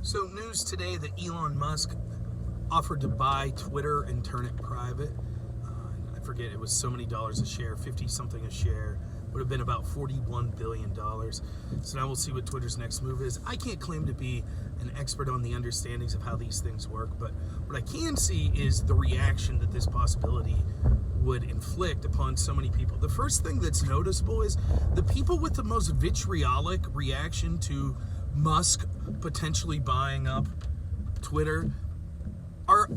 So news today that Elon Musk offered to buy Twitter and turn it private. I forget, it was so many dollars a share, 50 something a share. Would have been about $41 billion. So now we'll see what Twitter's next move is. I can't claim to be an expert on the understandings of how these things work, but what I can see is the reaction that this possibility would inflict upon so many people. The first thing that's noticeable is the people with the most vitriolic reaction to Musk potentially buying up Twitter are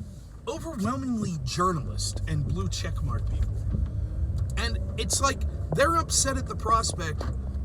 overwhelmingly journalists and blue checkmark people. And it's like they're upset at the prospect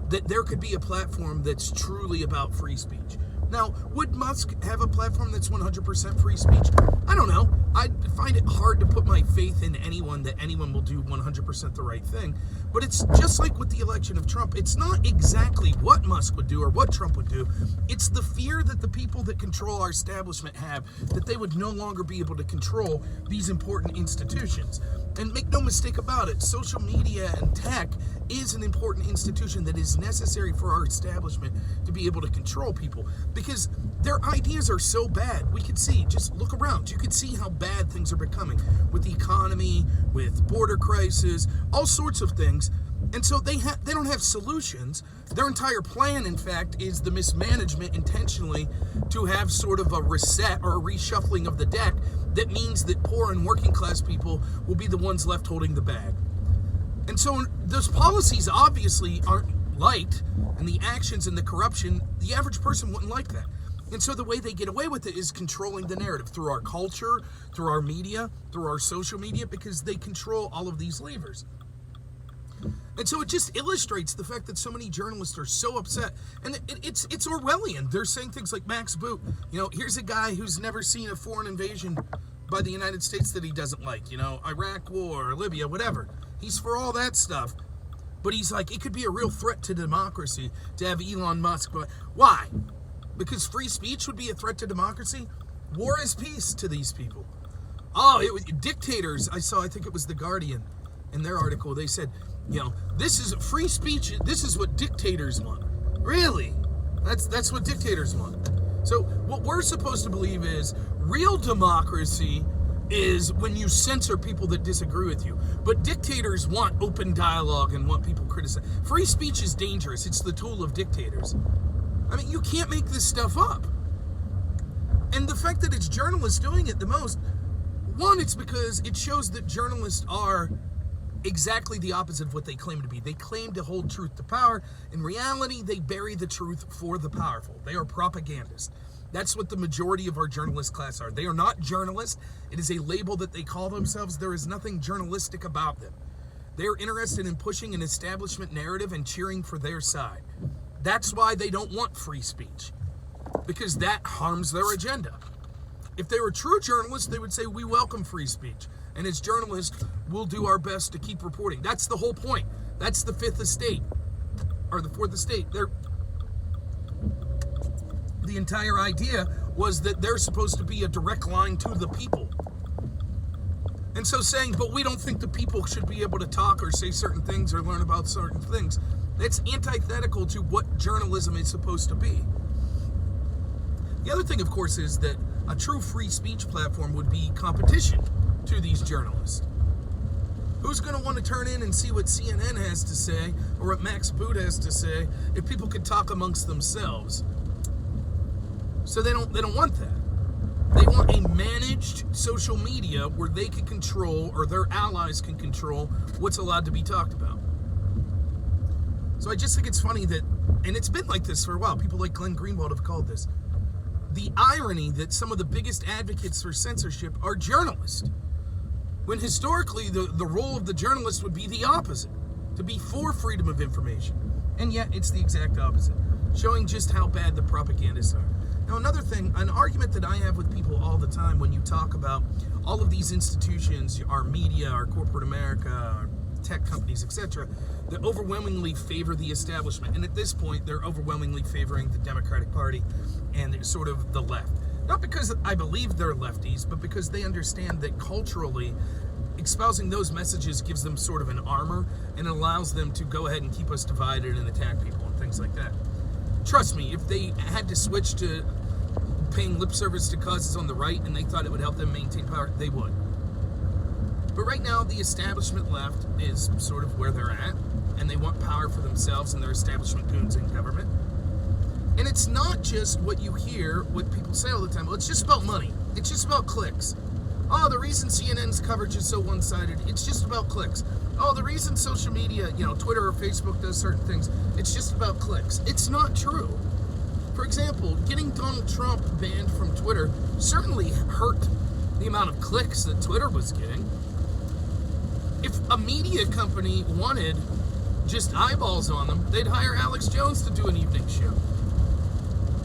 that there could be a platform that's truly about free speech. Now, would Musk have a platform that's 100% free speech? I don't know. I find it hard to put my faith in anyone that anyone will do 100% the right thing. But it's just like with the election of Trump. It's not exactly what Musk would do or what Trump would do. It's the fear that the people that control our establishment have that they would no longer be able to control these important institutions. And make no mistake about it, social media and tech is an important institution that is necessary for our establishment to be able to control people because their ideas are so bad. We could see, just look around, you could see how bad things are becoming with the economy, with border crisis, all sorts of things. And so they don't have solutions. Their entire plan, in fact, is the mismanagement intentionally to have sort of a reset or a reshuffling of the deck that means that poor and working class people will be the ones left holding the bag. And so those policies obviously aren't liked, and the actions and the corruption, the average person wouldn't like that. And so the way they get away with it is controlling the narrative through our culture, through our media, through our social media, because they control all of these levers. And so it just illustrates the fact that so many journalists are so upset. And it's Orwellian. They're saying things like Max Boot. Here's a guy who's never seen a foreign invasion by the United States that he doesn't like. Iraq war, Libya, whatever. He's for all that stuff. But he's like, it could be a real threat to democracy to have Elon Musk. Why? Because free speech would be a threat to democracy? War is peace to these people. Dictators. I think it was The Guardian in their article. They said, this is free speech. This is what dictators want. Really? That's what dictators want. So what we're supposed to believe is real democracy is when you censor people that disagree with you. But dictators want open dialogue and want people criticized. Free speech is dangerous. It's the tool of dictators. I mean, you can't make this stuff up. And the fact that it's journalists doing it the most, one, it's because it shows that journalists are exactly the opposite of what they claim to be. They claim to hold truth to power. In reality, they bury the truth for the powerful. They are propagandists. That's what the majority of our journalist class are. They are not journalists. It is a label that they call themselves. There is nothing journalistic about them. They are interested in pushing an establishment narrative and cheering for their side. That's why they don't want free speech, because that harms their agenda. If they were true journalists, they would say, we welcome free speech. And as journalists, we'll do our best to keep reporting. That's the whole point. That's the fifth estate, or the fourth estate. The entire idea was that they're supposed to be a direct line to the people. And so saying, but we don't think the people should be able to talk or say certain things or learn about certain things, that's antithetical to what journalism is supposed to be. The other thing, of course, is that a true free speech platform would be competition to these journalists. Who's going to want to turn in and see what CNN has to say or what Max Boot has to say if people could talk amongst themselves? So they don't want that. They want a managed social media where they can control, or their allies can control, what's allowed to be talked about. So I just think it's funny that, and it's been like this for a while, people like Glenn Greenwald have called this, the irony that some of the biggest advocates for censorship are journalists, when historically the role of the journalist would be the opposite, to be for freedom of information. And yet it's the exact opposite, showing just how bad the propagandists are. Now, another thing, an argument that I have with people all the time when you talk about all of these institutions, our media, our corporate America, our tech companies, etc., that overwhelmingly favor the establishment. And at this point, they're overwhelmingly favoring the Democratic Party and sort of the left. Not because I believe they're lefties, but because they understand that culturally, espousing those messages gives them sort of an armor and allows them to go ahead and keep us divided and attack people and things like that. Trust me, if they had to switch to paying lip service to causes on the right and they thought it would help them maintain power, they would. But right now, the establishment left is sort of where they're at, and they want power for themselves and their establishment goons in government. And it's not just what you hear, what people say all the time. Well, it's just about money. It's just about clicks. Oh, the reason CNN's coverage is so one-sided, it's just about clicks. Oh, the reason social media, Twitter or Facebook does certain things, it's just about clicks. It's not true. For example, getting Donald Trump banned from Twitter certainly hurt the amount of clicks that Twitter was getting. If a media company wanted just eyeballs on them, they'd hire Alex Jones to do an evening show.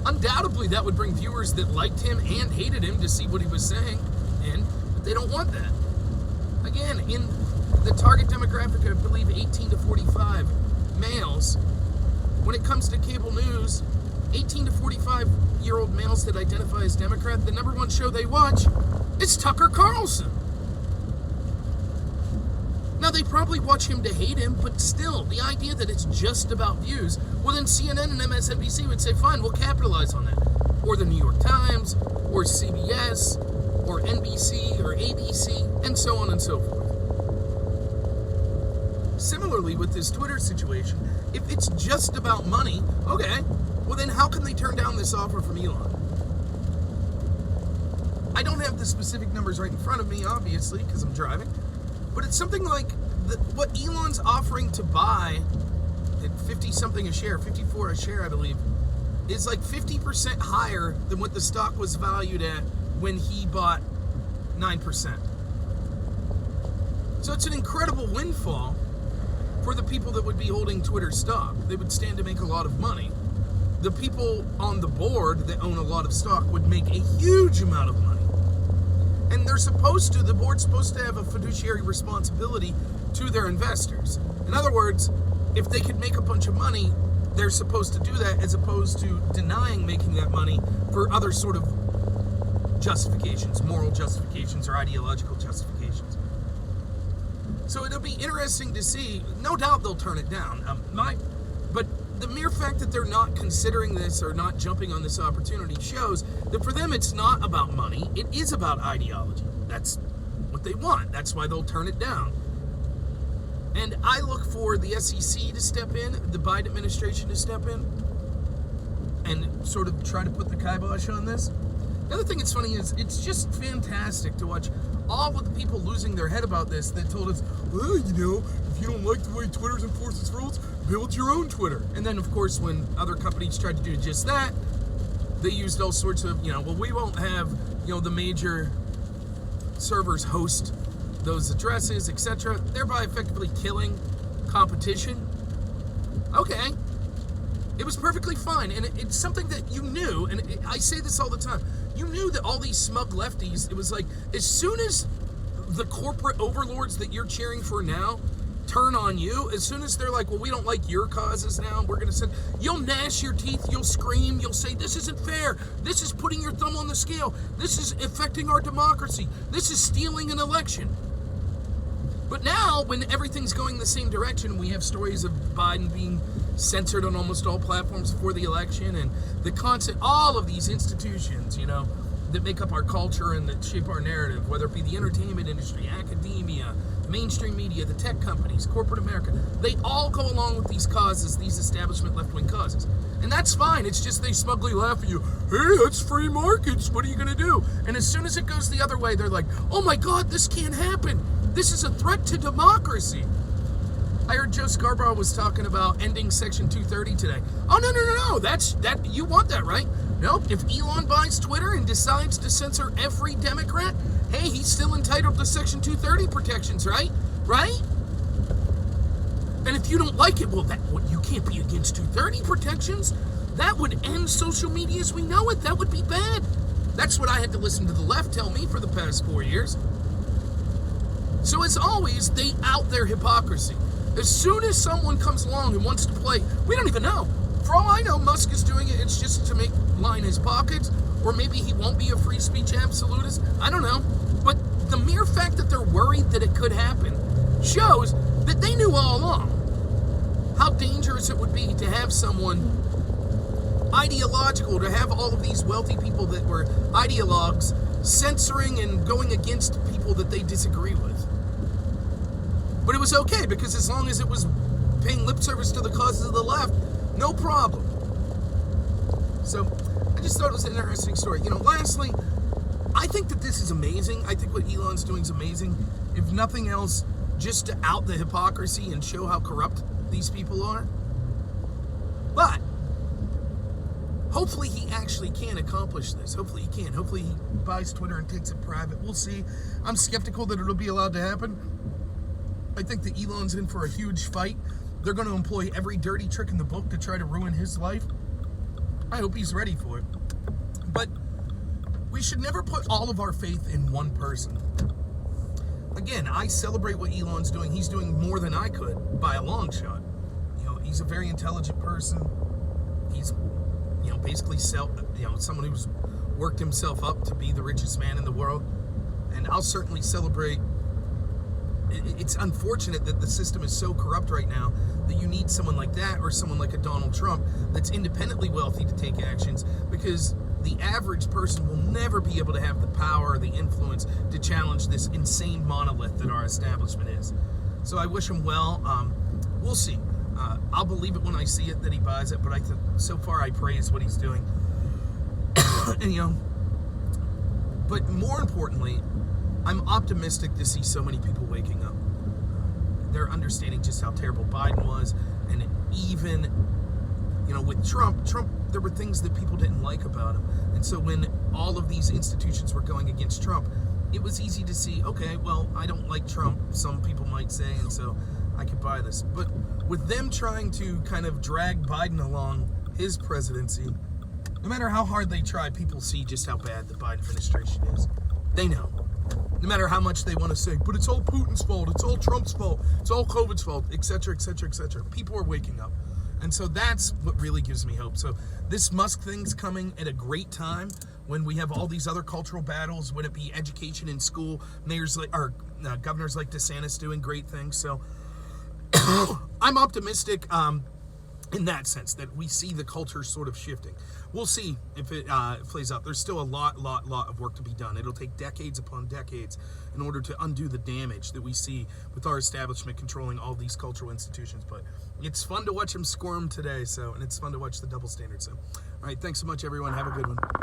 Undoubtedly, that would bring viewers that liked him and hated him to see what he was saying in, but they don't want that. Again, in the target demographic, I believe 18 to 45 males, when it comes to cable news, 18 to 45-year-old males that identify as Democrat, the number one show they watch is Tucker Carlson. Now, they probably watch him to hate him, but still, the idea that it's just about views, well, then CNN and MSNBC would say, fine, we'll capitalize on that. Or the New York Times, or CBS, or NBC, or ABC, and so on and so forth. Similarly, with this Twitter situation, if it's just about money, okay, well then how can they turn down this offer from Elon? I don't have the specific numbers right in front of me, obviously, because I'm driving. But it's something like what Elon's offering to buy at 50-something a share, 54 a share, I believe, is like 50% higher than what the stock was valued at when he bought 9%. So it's an incredible windfall for the people that would be holding Twitter stock. They would stand to make a lot of money. The people on the board that own a lot of stock would make a huge amount of money. And the board's supposed to have a fiduciary responsibility to their investors. In other words, if they could make a bunch of money, they're supposed to do that as opposed to denying making that money for other sort of justifications, moral justifications or ideological justifications. So it'll be interesting to see. No doubt they'll turn it down. But the mere fact that they're not considering this or not jumping on this opportunity shows that for them it's not about money, it is about ideology. That's what they want. That's why they'll turn it down. And I look for the SEC to step in, the Biden administration to step in, and sort of try to put the kibosh on this. The other thing that's funny is it's just fantastic to watch all of the people losing their head about this that told us, well, if you don't like the way Twitter's enforces rules, build your own Twitter. And then, of course, when other companies tried to do just that, they used all sorts of, well, we won't have, the major servers host those addresses, etc., thereby effectively killing competition. Okay. It was perfectly fine, and it's something that you knew, and I say this all the time, you knew that all these smug lefties, it was like, as soon as the corporate overlords that you're cheering for now turn on you, as soon as they're like, well, we don't like your causes now, we're going to send, you'll gnash your teeth, you'll scream, you'll say, this isn't fair, this is putting your thumb on the scale, this is affecting our democracy, this is stealing an election. But now, when everything's going the same direction, we have stories of Biden being censored on almost all platforms before the election, and the concept, all of these institutions, that make up our culture and that shape our narrative, whether it be the entertainment industry, academia, mainstream media, the tech companies, corporate America, they all go along with these causes, these establishment left-wing causes. And that's fine. It's just they smugly laugh at you. Hey, that's free markets. What are you going to do? And as soon as it goes the other way, they're like, oh my God, this can't happen. This is a threat to democracy. I heard Joe Scarborough was talking about ending Section 230 today. Oh, no. That you want that, right? Nope. If Elon buys Twitter and decides to censor every Democrat, hey, he's still entitled to Section 230 protections, right? Right? And if you don't like it, well, you can't be against 230 protections. That would end social media as we know it. That would be bad. That's what I had to listen to the left tell me for the past 4 years. So as always, they out their hypocrisy. As soon as someone comes along and wants to play, we don't even know. For all I know, Musk is doing it, it's just to line his pockets, or maybe he won't be a free speech absolutist. I don't know. But the mere fact that they're worried that it could happen shows that they knew all along how dangerous it would be to have someone ideological to have all of these wealthy people that were ideologues censoring and going against people that they disagree with. But it was okay, because as long as it was paying lip service to the causes of the left, no problem. So I just thought it was an interesting story. Lastly, I think that this is amazing. I think what Elon's doing is amazing. If nothing else, just to out the hypocrisy and show how corrupt these people are. But hopefully he actually can accomplish this. Hopefully he can. Hopefully he buys Twitter and takes it private. We'll see. I'm skeptical that it'll be allowed to happen. I think that Elon's in for a huge fight. They're going to employ every dirty trick in the book to try to ruin his life. I hope he's ready for it. But we should never put all of our faith in one person. Again, I celebrate what Elon's doing. He's doing more than I could by a long shot. He's a very intelligent person. He's, basically someone who's worked himself up to be the richest man in the world. And I'll certainly celebrate. It's unfortunate that the system is so corrupt right now that you need someone like that, or someone like a Donald Trump that's independently wealthy to take actions, because the average person will never be able to have the power or the influence to challenge this insane monolith that our establishment is. So I wish him well. We'll see. I'll believe it when I see it that he buys it, but so far I praise what he's doing. And, but more importantly, I'm optimistic to see so many people waking up. They're understanding just how terrible Biden was, and even, with Trump, there were things that people didn't like about him. And so when all of these institutions were going against Trump, it was easy to see, okay, well, I don't like Trump, some people might say, and so I could buy this. But with them trying to kind of drag Biden along his presidency, no matter how hard they try, people see just how bad the Biden administration is. They know. No matter how much they want to say, but it's all Putin's fault, it's all Trump's fault, it's all COVID's fault, etc., etc., etc. People are waking up. And so that's what really gives me hope. So this Musk thing's coming at a great time when we have all these other cultural battles, would it be education in school, governors like DeSantis doing great things. So I'm optimistic in that sense, that we see the culture sort of shifting. We'll see if it plays out. There's still a lot of work to be done. It'll take decades upon decades in order to undo the damage that we see with our establishment controlling all these cultural institutions. But it's fun to watch them squirm today, and it's fun to watch the double standard. So, all right, thanks so much, everyone. Have a good one.